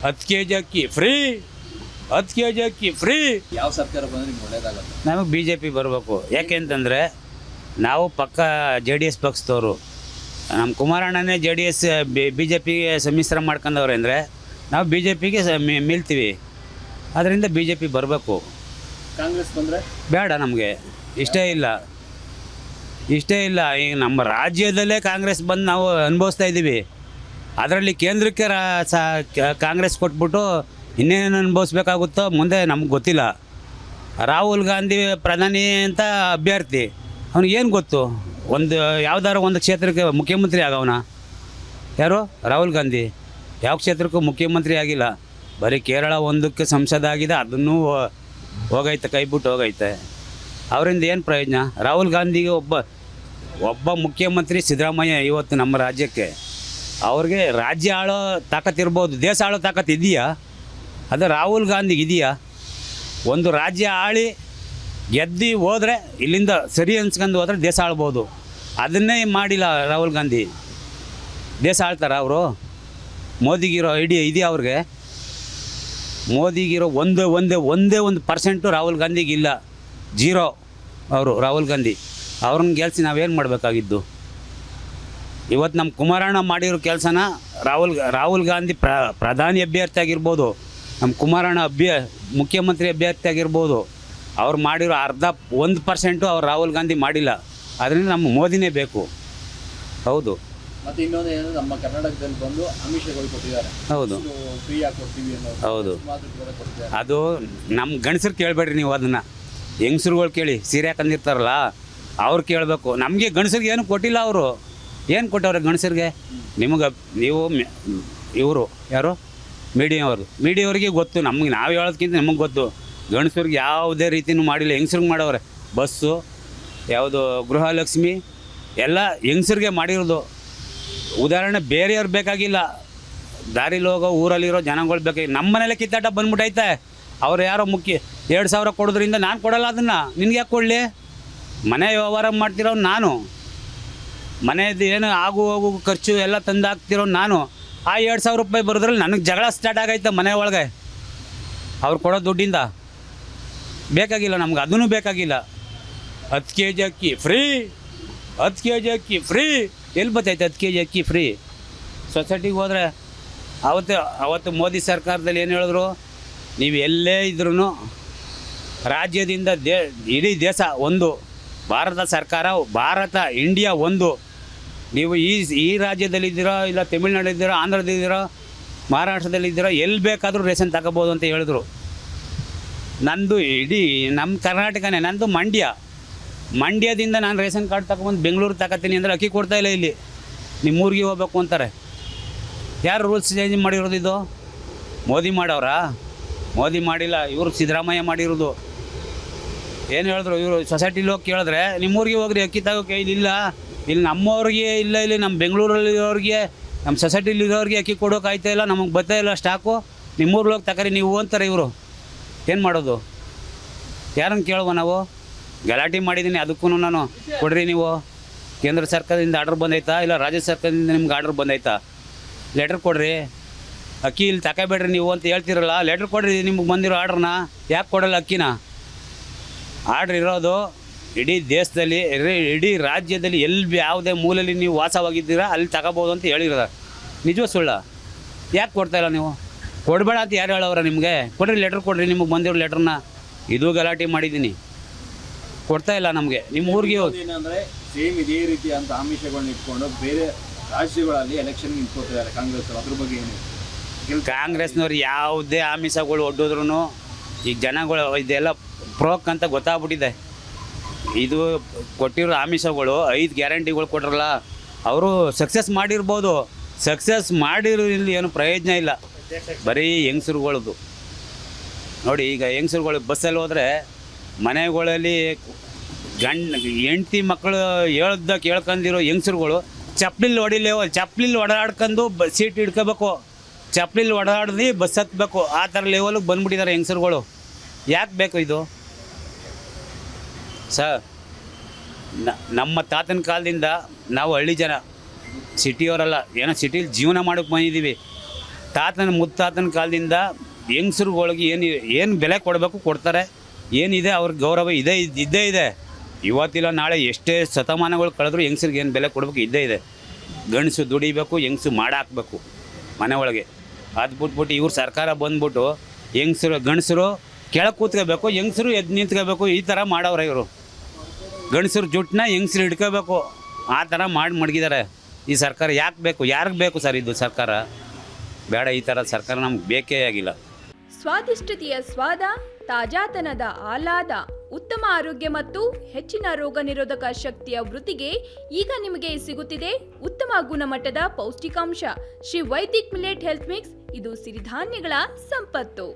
10 kg ಅಕ್ಕಿ free, 10 kg ಅಕ್ಕಿ free. ಯಾವ ಸರ್ಕಾರ ಬಂದ್ರೆ ನಿಮ್ಗೆ ಒಳ್ಳೇದಾಗುತ್ತೆ? ನಮಗೆ BJP ಬರಬೇಕು. ಯಾಕೆಂತಂದರೆ ನಾವು ಪಕ್ಕ JDS ಪಕ್ಷದವರು. ನಮ್ಮ ಕುಮಾರಣ್ಣನೇ JDS BJPಗೆ ಸಮ್ಮಿಶ್ರ ಮಾಡ್ಕೊಂಡವ್ರೆ ಅಂದರೆ ನಾವು BJPಗೆ ಮೀಳ್ತೀವಿ. ಅದರಿಂದ BJP ಬರಬೇಕು. ಕಾಂಗ್ರೆಸ್ ಬಂದರೆ ಬೇಡ, ನಮಗೆ ಇಷ್ಟೇ ಇಲ್ಲ. ಈಗ ನಮ್ಮ ರಾಜ್ಯದಲ್ಲೇ ಕಾಂಗ್ರೆಸ್ ಬಂದು ನಾವು ಅನುಭವಿಸ್ತಾ ಇದ್ದೀವಿ. ಅದರಲ್ಲಿ ಕೇಂದ್ರಕ್ಕೆ ಕಾಂಗ್ರೆಸ್ ಕೊಟ್ಬಿಟ್ಟು ಇನ್ನೇನು ಅನುಭವಿಸ್ಬೇಕಾಗುತ್ತೋ ಮುಂದೆ ನಮ್ಗೆ ಗೊತ್ತಿಲ್ಲ. ರಾಹುಲ್ ಗಾಂಧಿ ಪ್ರಧಾನಿ ಅಂತ ಅಭ್ಯರ್ಥಿ, ಅವ್ನಿಗೇನು ಗೊತ್ತು? ಯಾವ್ದಾರು ಒಂದು ಕ್ಷೇತ್ರಕ್ಕೆ ಮುಖ್ಯಮಂತ್ರಿ ಆಗವನ ಯಾರು? ರಾಹುಲ್ ಗಾಂಧಿ ಯಾವ ಕ್ಷೇತ್ರಕ್ಕೂ ಮುಖ್ಯಮಂತ್ರಿ ಆಗಿಲ್ಲ. ಬರೀ ಕೇರಳ ಒಂದಕ್ಕೆ ಸಂಸದ ಆಗಿದೆ, ಅದನ್ನೂ ಹೋಗೈತೆ, ಕೈ ಬಿಟ್ಟು ಹೋಗೈತೆ. ಅವರಿಂದ ಏನು ಪ್ರಯೋಜನ? ರಾಹುಲ್ ಗಾಂಧಿಗೆ ಒಬ್ಬ ಮುಖ್ಯಮಂತ್ರಿ ಸಿದ್ದರಾಮಯ್ಯ ಇವತ್ತು ನಮ್ಮ ರಾಜ್ಯಕ್ಕೆ. ಅವ್ರಿಗೆ ರಾಜ್ಯ ಆಳೋ ತಾಕತ್ತಿರ್ಬೋದು, ದೇಶ ಆಳೋ ತಾಕತ್ತು ಇದೆಯಾ? ಅದು ರಾಹುಲ್ ಗಾಂಧಿಗೆ ಇದೆಯಾ? ಒಂದು ರಾಜ್ಯ ಆಳಿ ಗೆದ್ದು ಹೋದರೆ ಇಲ್ಲಿಂದ ಸರಿ ಅನ್ಸ್ಕೊಂಡು ಹೋದರೆ ದೇಶ ಆಳ್ಬೋದು. ಅದನ್ನೇ ಮಾಡಿಲ್ಲ ರಾಹುಲ್ ಗಾಂಧಿ. ದೇಶ ಆಳ್ತಾರ ಅವರು? ಮೋದಿಗಿರೋ ಐಡಿಯಾ ಇದೆಯಾ ಅವ್ರಿಗೆ? ಮೋದಿಗಿರೋ ಒಂದೇ ಒಂದು ಪರ್ಸೆಂಟು ರಾಹುಲ್ ಗಾಂಧಿಗಿಲ್ಲ. ಜೀರೋ. ಅವರು ರಾಹುಲ್ ಗಾಂಧಿ ಅವ್ರನ್ನ ಗೆಲ್ಸಿ ನಾವೇನು ಮಾಡಬೇಕಾಗಿದ್ದು? ಇವತ್ತು ನಮ್ಮ ಕುಮಾರಣ್ಣ ಮಾಡಿರೋ ಕೆಲಸನ ರಾಹುಲ್ ಗಾಂಧಿ ಪ್ರಧಾನಿ ಅಭ್ಯರ್ಥಿ ಆಗಿರ್ಬೋದು, ನಮ್ಮ ಕುಮಾರಣ್ಣ ಮುಖ್ಯಮಂತ್ರಿ ಅಭ್ಯರ್ಥಿ ಆಗಿರ್ಬೋದು, ಅವ್ರು ಮಾಡಿರೋ 1% ಅವ್ರು ರಾಹುಲ್ ಗಾಂಧಿ ಮಾಡಿಲ್ಲ. ಅದರಿಂದ ನಮ್ಮ ಮೋದಿನೇ ಬೇಕು. ಹೌದು. ಮತ್ತು ಇನ್ನೊಂದು ಏನು, ನಮ್ಮ ಕರ್ನಾಟಕದಲ್ಲಿ ಬಂದು ಆಮಿಷಗಳು ಕೊಟ್ಟಿದ್ದಾರೆ. ಹೌದು, ಫ್ರೀ ಆಗಿ ಕೊಡ್ತೀವಿ ಅನ್ನೋದು. ಹೌದು. ಅದು ನಮ್ಮ ಗಂಡಸರು ಕೇಳಬೇಡ್ರಿ ನೀವು, ಅದನ್ನು ಹೆಂಗಸ್ರುಗಳು ಕೇಳಿ. ಸೀರೆ ಹಾಕೊಂಡಿರ್ತಾರಲ್ಲ ಅವ್ರು ಕೇಳಬೇಕು. ನಮಗೆ ಗಂಡಸರಿಗೆ ಏನು ಕೊಟ್ಟಿಲ್ಲ. ಅವರು ಏನು ಕೊಟ್ಟವ್ರೆ ಗಂಡಸರಿಗೆ? ನೀವು ಇವರು ಯಾರು? ಮೀಡಿಯಾವ್ರಿಗೆ ಗೊತ್ತು. ನಮಗೆ ನಾವು ಹೇಳೋದಕ್ಕಿಂತ ನಮಗೆ ಗೊತ್ತು. ಗಂಡಸರಿಗೆ ಯಾವುದೇ ರೀತಿಯೂ ಮಾಡಿಲ್ಲ, ಹೆಂಗಸ್ರಿಗೆ ಮಾಡವ್ರೆ. ಬಸ್ಸು ಯಾವುದು ಗೃಹಲಕ್ಷ್ಮಿ ಎಲ್ಲ ಹೆಂಗಸ್ರಿಗೆ ಮಾಡಿರೋದು. ಉದಾಹರಣೆ ಬೇರೆಯವ್ರು ಬೇಕಾಗಿಲ್ಲ, ದಾರಿಲಿ ಹೋಗೋ ಊರಲ್ಲಿರೋ ಜನಗಳು ಬೇಕಾಗಿ. ನಮ್ಮ ಮನೇಲೆ ಕಿತ್ತಾಟ ಬಂದ್ಬಿಟ್ಟೈತೆ. ಅವ್ರು ಯಾರೋ 2,000 ಕೊಡೋದ್ರಿಂದ ನಾನು ಕೊಡಲ್ಲ. ಅದನ್ನು ನಿನ್ಗೆ ಯಾಕೆ ಕೊಡಲಿ? ಮನೆ ವ್ಯವಹಾರ ಮಾಡ್ತಿರೋ ನಾನು, ಮನೆಯದು ಏನು ಆಗು ಹೋಗು ಖರ್ಚು ಎಲ್ಲ ತಂದು ಹಾಕ್ತಿರೋ ನಾನು. ಆ 2,000 ರೂಪಾಯಿ ಬರೋದ್ರಲ್ಲಿ ನನಗೆ ಜಗಳ ಸ್ಟಾರ್ಟ್ ಆಗೈತೆ ಮನೆ ಒಳಗೆ. ಅವ್ರು ಕೊಡೋ ದುಡ್ಡಿಂದ ಬೇಕಾಗಿಲ್ಲ ನಮ್ಗೆ, ಅದೂ ಬೇಕಾಗಿಲ್ಲ. 10 kg ಅಕ್ಕಿ ಫ್ರೀ, 10 kg ಅಕ್ಕಿ ಫ್ರೀ. ಎಲ್ಲಿ ಬರ್ತೈತೆ 10 kg ಅಕ್ಕಿ ಫ್ರೀ? ಸೊಸೈಟಿಗೆ ಹೋದರೆ ಅವತ್ತು ಮೋದಿ ಸರ್ಕಾರದಲ್ಲಿ ಏನು ಹೇಳಿದ್ರು? ನೀವು ಎಲ್ಲೇ ಇದ್ರೂ ರಾಜ್ಯದಿಂದ ಇಡೀ ದೇಶ ಒಂದು, ಭಾರತ ಸರ್ಕಾರ, ಇಂಡಿಯಾ ಒಂದು. ನೀವು ಈ ರಾಜ್ಯದಲ್ಲಿದ್ದೀರೋ, ಇಲ್ಲ ತಮಿಳ್ನಾಡಲ್ಲಿದ್ದೀರೋ, ಆಂಧ್ರದಲ್ಲಿದ್ದೀರೋ, ಮಹಾರಾಷ್ಟ್ರದಲ್ಲಿದ್ದೀರೋ, ಎಲ್ಲಿ ಬೇಕಾದರೂ ರೇಷನ್ ತಗೋಬೋದು ಅಂತ ಹೇಳಿದ್ರು. ನಂದು ಇಡೀ ನಮ್ಮ ಕರ್ನಾಟಕನೇ, ನಂದು ಮಂಡ್ಯದಿಂದ ನಾನು ರೇಷನ್ ಕಾರ್ಡ್ ತಗೊಂಡು ಬೆಂಗಳೂರು ತಗೋತೀನಿ ಅಂದರೆ ಅಕ್ಕಿ ಕೊಡ್ತಾಯಿಲ್ಲ. ಇಲ್ಲಿ ನಿಮ್ಮೂರಿಗೆ ಹೋಗ್ಬೇಕು ಅಂತಾರೆ. ಯಾರು ರೂಲ್ಸ್ ಚೇಂಜ್ ಮಾಡಿರೋದು? ಇದು ಮೋದಿ ಮಾಡವ್ರಾ? ಮೋದಿ ಮಾಡಿಲ್ಲ, ಇವರು ಸಿದ್ದರಾಮಯ್ಯ ಮಾಡಿರೋದು. ಏನು ಹೇಳಿದ್ರು ಇವರು? ಸೊಸೈಟಿಲಿ ಹೋಗಿ ಕೇಳಿದ್ರೆ ನಿಮ್ಮೂರಿಗೆ ಹೋಗ್ರಿ ಅಕ್ಕಿ ತಗೋಕೆ. ಇಲ್ಲಿ ನಮ್ಮವ್ರಿಗೆ ಇಲ್ಲ, ಇಲ್ಲಿ ನಮ್ಮ ಬೆಂಗಳೂರಲ್ಲಿರೋರಿಗೆ, ನಮ್ಮ ಸೊಸೈಟಿಲಿರೋರಿಗೆ ಅಕ್ಕಿ ಕೊಡೋಕೆ ಇಲ್ಲ, ನಮಗೆ ಬರ್ತಾ ಇಲ್ಲ ಸ್ಟಾಕು. ನಿಮ್ಮೂರಿಗೆ ಹೋಗಿ ತಗೊರಿ ನೀವು ಅಂತಾರೆ ಇವರು. ಏನು ಮಾಡೋದು? ಯಾರನ್ನು ಕೇಳುವ ನಾವು? ಗಲಾಟೆ ಮಾಡಿದ್ದೀನಿ. ಅದಕ್ಕೂ ನಾನು ಕೊಡ್ರಿ ನೀವು. ಕೇಂದ್ರ ಸರ್ಕಾರದಿಂದ ಆರ್ಡ್ರ್ ಬಂದೈತಾ, ಇಲ್ಲ ರಾಜ್ಯ ಸರ್ಕಾರದಿಂದ ನಿಮ್ಗೆ ಆರ್ಡ್ರ್ ಬಂದೈತಾ? ಲೆಟ್ರ್ ಕೊಡ್ರಿ. ಅಕ್ಕಿ ಇಲ್ಲಿ ತಗೋಬೇಡ್ರಿ ನೀವು ಅಂತ ಹೇಳ್ತಿರಲ್ಲ, ಲೆಟ್ರ್ ಕೊಡ್ರಿ ನಿಮ್ಗೆ ಬಂದಿರೋ ಆರ್ಡ್ರನ್ನ. ಯಾಕೆ ಕೊಡಲ್ಲ ಅಕ್ಕಿನ? ಆರ್ಡ್ರ್ ಇರೋದು ಇಡೀ ದೇಶದಲ್ಲಿ, ಇಡೀ ರಾಜ್ಯದಲ್ಲಿ ಎಲ್ಲಿ ಯಾವುದೇ ಮೂಲೆಯಲ್ಲಿ ನೀವು ವಾಸವಾಗಿದ್ದೀರಾ ಅಲ್ಲಿ ತಗೋಬೋದು ಅಂತ ಹೇಳಿರೋದ. ನಿಜವೂ ಸುಳ್ಳ? ಯಾಕೆ ಕೊಡ್ತಾಯಿಲ್ಲ ನೀವು? ಕೊಡಬೇಡ ಅಂತ ಯಾರು ಹೇಳೋರ ನಿಮಗೆ? ಕೊಡ್ರಿ, ಲೆಟ್ರ್ ಕೊಡ್ರಿ ನಿಮಗೆ ಬಂದಿರೋ ಲೆಟ್ರನ್ನ. ಇದು ಗಲಾಟೆ ಮಾಡಿದ್ದೀನಿ, ಕೊಡ್ತಾಯಿಲ್ಲ ನಮಗೆ. ನಿಮ್ಮ ಊರಿಗೆ ಹೋಗಿ ಏನಂದರೆ ಸೇಮ್ ಇದೇ ರೀತಿ ಅಂತ ಆಮಿಷಗಳನ್ನ ಇಟ್ಕೊಂಡು ಬೇರೆ ರಾಜ್ಯಗಳಲ್ಲಿ ಎಲೆಕ್ಷನ್ ನಿಂತ್ಕೋತಿದ್ದಾರೆ ಕಾಂಗ್ರೆಸ್. ಅದ್ರ ಬಗ್ಗೆ ಏನು? ಕಾಂಗ್ರೆಸ್ನವ್ರು ಯಾವುದೇ ಆಮಿಷಗಳು ಒಡ್ಡಿದ್ರು ಈಗ ಜನಗಳು ಇದೆಲ್ಲ ಪ್ರೋಕ್ ಅಂತ ಗೊತ್ತಾಗ್ಬಿಟ್ಟಿದೆ. ಇದು ಕೊಟ್ಟಿರೋ ಆಮಿಷಗಳು 5 ಗ್ಯಾರಂಟಿಗಳು ಕೊಟ್ರಲ್ಲ, ಅವರು ಸಕ್ಸಸ್ ಮಾಡಿರ್ಬೋದು. ಸಕ್ಸಸ್ ಮಾಡಿರೋ ಇಲ್ಲಿ ಏನು ಪ್ರಯೋಜನ ಇಲ್ಲ. ಬರೀ ಹೆಂಗಸ್ರುಗಳದು ನೋಡಿ. ಈಗ ಹೆಂಗಸ್ರುಗಳು ಬಸ್ಸಲ್ಲಿ ಹೋದರೆ ಮನೆಗಳಲ್ಲಿ ಹೆಂಡ್ತಿ ಮಕ್ಕಳು ಹೇಳ್ದ ಕೇಳ್ಕೊಂಡಿರೋ ಹೆಂಗಸ್ರುಗಳು ಚಪ್ಪಲಿಲ್ಲಿ ಓಡಾಡ್ಕೊಂಡು ಸೀಟ್ ಹಿಡ್ಕೋಬೇಕು, ಚಪ್ಪಲಿಲ್ಲಿ ಓಡಾಡ್ದು ಬಸ್ ಹತ್ಬೇಕು. ಆ ಥರ ಲೆವೆಲಿಗೆ ಬಂದ್ಬಿಟ್ಟಿದ್ದಾರೆ ಹೆಂಗಸ್ರುಗಳು. ಯಾಕೆ ಬೇಕು ಇದು ಸರ್? ನಮ್ಮ ತಾತನ ಕಾಲದಿಂದ ನಾವು ಹಳ್ಳಿ ಜನ, ಸಿಟಿಯವರಲ್ಲ. ಏನೋ ಸಿಟಿಲಿ ಜೀವನ ಮಾಡೋಕ್ಕೆ ಬಂದಿದ್ದೀವಿ. ತಾತನ ಮುತ್ತಾತನ ಕಾಲದಿಂದ ಹೆಂಗಸ್ರುಗಳಿಗೆ ಏನು ಬೆಲೆ ಕೊಡಬೇಕು ಕೊಡ್ತಾರೆ. ಏನಿದೆ ಅವ್ರಿಗೆ ಗೌರವ ಇದ್ದೇ ಇದೆ. ಇವತ್ತಿಲ್ಲ ನಾಳೆ ಎಷ್ಟೇ ಶತಮಾನಗಳು ಕಳೆದ್ರೂ ಹೆಂಗಸ್ರಿಗೆ ಏನು ಬೆಲೆ ಕೊಡಬೇಕು ಇದ್ದೇ ಇದೆ. ಗಂಡಸು ದುಡಿಬೇಕು, ಹೆಂಗಸು ಮಾಡಾಕಬೇಕು ಮನೆ ಒಳಗೆ. ಅದು ಬಿಟ್ಬಿಟ್ಟು ಇವ್ರು ಸರ್ಕಾರ ಬಂದ್ಬಿಟ್ಟು ಗಂಡಸರು ಕೆಳಗೆ ಕೂತ್ಕೋಬೇಕು, ಹೆಂಗಸರು ಎದ್ದು ನಿಂತ್ಕೋಬೇಕು, ಈ ಥರ ಮಾಡವ್ರೆ ಇವರು. ಗಂಡಸರು ಜುಟ್ಟನ್ನ ಹೆಂಗಸ್ರು ಹಿಡ್ಕೋಬೇಕು, ಆ ಥರ ಮಾಡಿ ಮಡಗಿದ್ದಾರೆ. ಈ ಸರ್ಕಾರ ಯಾಕೆ ಬೇಕು? ಯಾರಿಗೆ ಬೇಕು ಸರ್ ಇದು ಸರ್ಕಾರ? ಬೇಡ, ಈ ಥರ ಸರ್ಕಾರ ನಮ್ಗೆ ಬೇಕೇ ಆಗಿಲ್ಲ. ಸ್ವಾದಿಷ್ಟತೆಯ ಸ್ವಾದ, ತಾಜಾತನದ ಆಹ್ಲಾದ, ಉತ್ತಮ ಆರೋಗ್ಯ ಮತ್ತು ಹೆಚ್ಚಿನ ರೋಗ ನಿರೋಧಕ ಶಕ್ತಿಯ ವೃದ್ಧಿಗೆ ಈಗ ನಿಮಗೆ ಸಿಗುತ್ತಿದೆ ಉತ್ತಮ ಗುಣಮಟ್ಟದ ಪೌಷ್ಟಿಕಾಂಶ Shri Vaidik millet health mix. ಇದು ಸಿರಿಧಾನ್ಯಗಳ ಸಂಪತ್ತು.